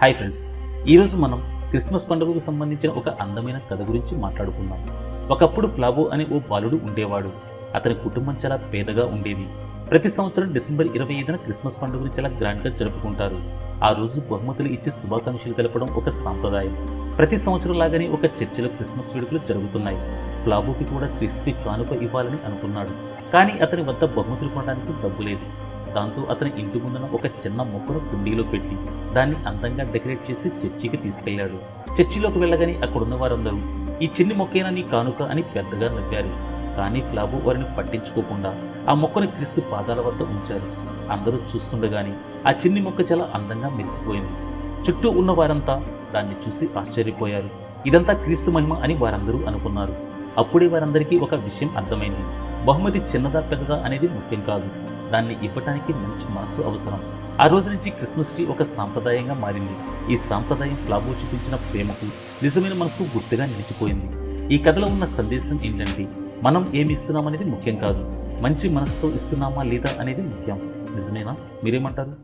Hi friends, ఈరోజు మనం Christmas పండుగకు సంబంధించిన ఒక అందమైన కథ గురించి మాట్లాడుకుందాం. ఒకప్పుడు ఫ్లాబో అనే ఓ బాలుడు ఉండేవాడు. అతని కుటుంబం చాలా పేదగా ఉండేది. ప్రతి సంవత్సరం డిసెంబర్ 25న క్రిస్మస్ పండుగను చాలా గ్రాండ్గా జరుపుకుంటారు. ఆ రోజు బహుమతులు ఇచ్చి శుభాకాంక్షలు తెలపడం ఒక సాంప్రదాయం. ప్రతి సంవత్సరం లాగానే ఒక చర్చిలో క్రిస్మస్ వేడుకలు జరుగుతున్నాయి. ఫ్లాబోకి కూడా క్రీస్తుకి కానుక ఇవ్వాలని అనుకున్నాడు. కానీ అతని వద్ద బహుమతులు కొనడానికి డబ్బు లేదు. దాంతో అతని ఇంటి ముందున ఒక చిన్న మొక్కను కుండీలో పెట్టి దాన్ని అందంగా డెకరేట్ చేసి చర్చికి తీసుకెళ్లాడు. చర్చిలోకి వెళ్ళగానే అక్కడున్న వారందరూ ఈ చిన్ని మొక్కేనా నీ కానుక అని పెద్దగా నవ్వారు. కానీ ఫ్లాబో వారిని పట్టించుకోకుండా ఆ మొక్కను క్రీస్తు పాదాల వద్ద ఉంచారు. అందరూ చూస్తుండగానే ఆ చిన్ని మొక్క చాలా అందంగా మెరిసిపోయింది. చుట్టూ ఉన్న వారంతా దాన్ని చూసి ఆశ్చర్యపోయారు. ఇదంతా క్రీస్తు మహిమ అని వారందరూ అనుకున్నారు. అప్పుడే వారందరికీ ఒక విషయం అర్థమైంది. బహుమతి చిన్నదా పెద్దదా అనేది ముఖ్యం కాదు, దాన్ని ఇవ్వటానికి మంచి మనస్సు అవసరం. ఆ రోజు నుంచి క్రిస్మస్ ట్రీ ఒక సాంప్రదాయంగా మారింది. ఈ సాంప్రదాయం ఫ్లాబో చూపించిన ప్రేమకు, నిజమైన మనసుకు గుర్తుగా నిలిచిపోయింది. ఈ కథలో ఉన్న సందేశం ఏంటంటే, మనం ఏమి ఇస్తున్నామనేది ముఖ్యం కాదు, మంచి మనసుతో ఇస్తున్నామా లేదా అనేది ముఖ్యం. నిజమేనా? మీరేమంటారు?